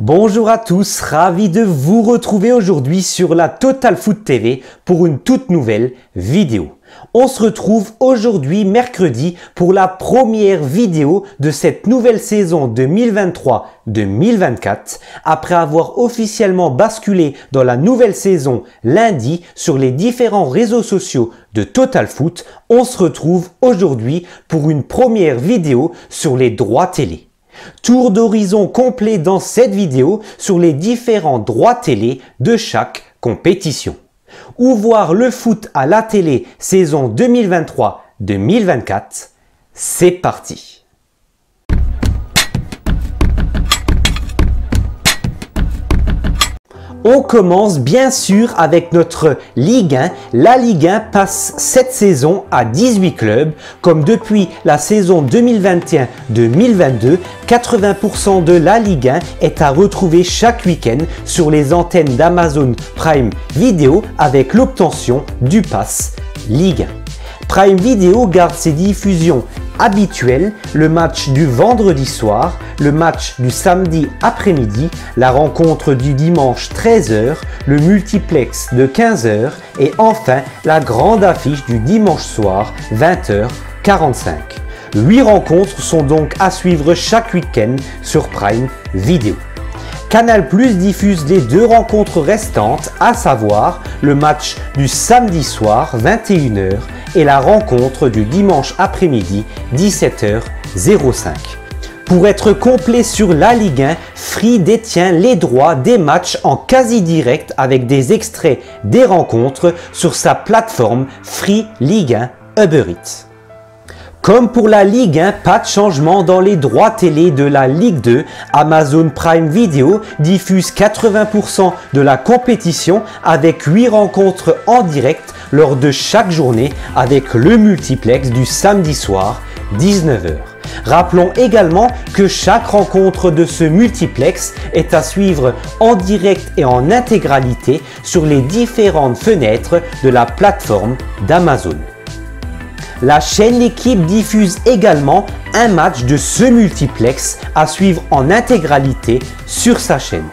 Bonjour à tous, ravi de vous retrouver aujourd'hui sur la Total Foot TV pour une toute nouvelle vidéo. On se retrouve aujourd'hui mercredi pour la première vidéo de cette nouvelle saison 2023-2024 après avoir officiellement basculé dans la nouvelle saison lundi sur les différents réseaux sociaux de Total Foot. On se retrouve aujourd'hui pour une première vidéo sur les droits télé. Tour d'horizon complet dans cette vidéo sur les différents droits télé de chaque compétition. Où voir le foot à la télé saison 2023-2024, c'est parti! On commence bien sûr avec notre Ligue 1. La Ligue 1 passe cette saison à 18 clubs. Comme depuis la saison 2021-2022, 80% de la Ligue 1 est à retrouver chaque week-end sur les antennes d'Amazon Prime Video avec l'obtention du pass Ligue 1. Prime Video garde ses diffusions habituelles, le match du vendredi soir, le match du samedi après-midi, la rencontre du dimanche 13h, le multiplex de 15h et enfin la grande affiche du dimanche soir 20h45. 8 rencontres sont donc à suivre chaque week-end sur Prime Video. Canal+ diffuse les 2 rencontres restantes, à savoir le match du samedi soir 21h et la rencontre du dimanche après-midi 17h05. Pour être complet sur la Ligue 1, Free détient les droits des matchs en quasi direct avec des extraits des rencontres sur sa plateforme Free Ligue 1 Uber Eats. Comme pour la Ligue 1, pas de changement dans les droits télé de la Ligue 2. Amazon Prime Video diffuse 80% de la compétition avec 8 rencontres en direct lors de chaque journée avec le multiplex du samedi soir 19h. Rappelons également que chaque rencontre de ce multiplex est à suivre en direct et en intégralité sur les différentes fenêtres de la plateforme d'Amazon. La chaîne L'équipe diffuse également un match de ce multiplex à suivre en intégralité sur sa chaîne.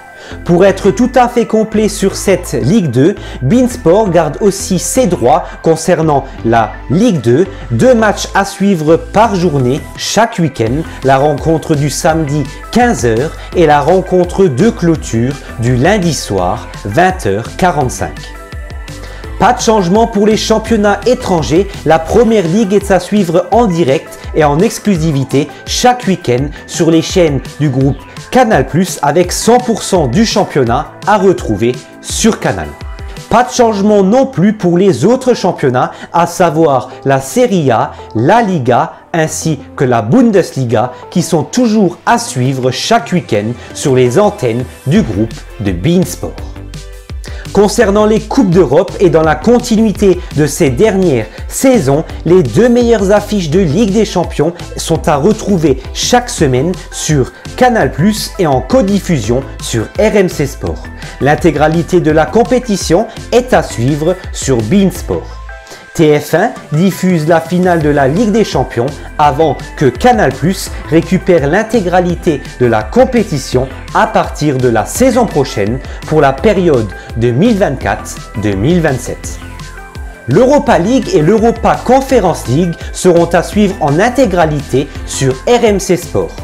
Pour être tout à fait complet sur cette Ligue 2, beIN Sport garde aussi ses droits concernant la Ligue 2, 2 matchs à suivre par journée chaque week-end, la rencontre du samedi 15h et la rencontre de clôture du lundi soir 20h45. Pas de changement pour les championnats étrangers, la Première Ligue est à suivre en direct et en exclusivité chaque week-end sur les chaînes du groupe Canal+, avec 100% du championnat à retrouver sur Canal. Pas de changement non plus pour les autres championnats, à savoir la Serie A, la Liga ainsi que la Bundesliga qui sont toujours à suivre chaque week-end sur les antennes du groupe de beIN Sport. Concernant les Coupes d'Europe et dans la continuité de ces dernières saisons, les 2 meilleures affiches de Ligue des Champions sont à retrouver chaque semaine sur Canal+ et en codiffusion sur RMC Sport. L'intégralité de la compétition est à suivre sur beIN Sport. TF1 diffuse la finale de la Ligue des Champions avant que Canal+ récupère l'intégralité de la compétition à partir de la saison prochaine pour la période 2024-2027. L'Europa League et l'Europa Conference League seront à suivre en intégralité sur RMC Sport.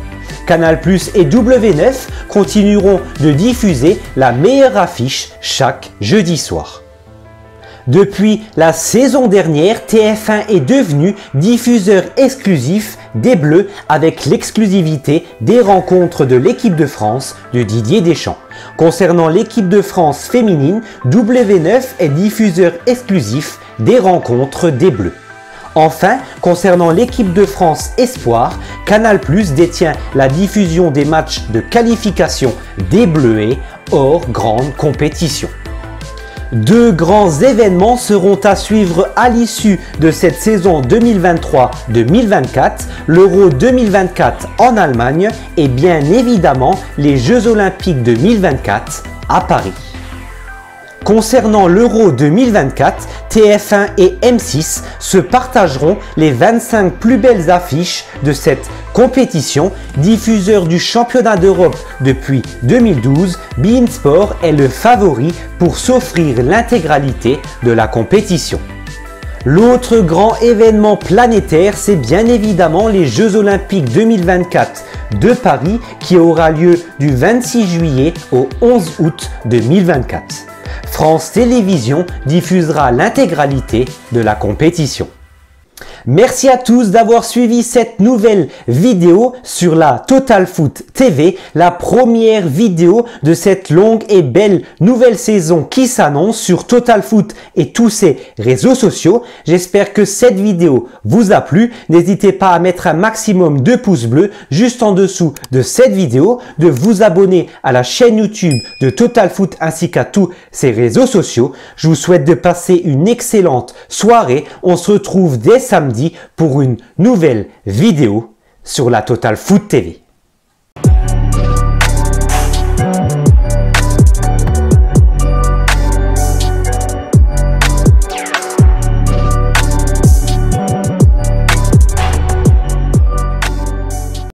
Canal+ et W9 continueront de diffuser la meilleure affiche chaque jeudi soir. Depuis la saison dernière, TF1 est devenu diffuseur exclusif des Bleus avec l'exclusivité des rencontres de l'équipe de France de Didier Deschamps. Concernant l'équipe de France féminine, W9 est diffuseur exclusif des rencontres des Bleus. Enfin, concernant l'équipe de France Espoir, Canal+ détient la diffusion des matchs de qualification des Bleuets hors grande compétition. 2 grands événements seront à suivre à l'issue de cette saison 2023-2024, l'Euro 2024 en Allemagne et bien évidemment les Jeux Olympiques 2024 à Paris. Concernant l'Euro 2024, TF1 et M6 se partageront les 25 plus belles affiches de cette compétition. Diffuseur du championnat d'Europe depuis 2012, beIN Sport est le favori pour s'offrir l'intégralité de la compétition. L'autre grand événement planétaire, c'est bien évidemment les Jeux Olympiques 2024 de Paris qui aura lieu du 26 juillet au 11 août 2024. France Télévisions diffusera l'intégralité de la compétition. Merci à tous d'avoir suivi cette nouvelle vidéo sur la Total Foot TV, la première vidéo de cette longue et belle nouvelle saison qui s'annonce sur Total Foot et tous ses réseaux sociaux. J'espère que cette vidéo vous a plu. N'hésitez pas à mettre un maximum de pouces bleus juste en dessous de cette vidéo, de vous abonner à la chaîne YouTube de Total Foot ainsi qu'à tous ses réseaux sociaux. Je vous souhaite de passer une excellente soirée. On se retrouve dès samedi pour une nouvelle vidéo sur la Total Foot TV.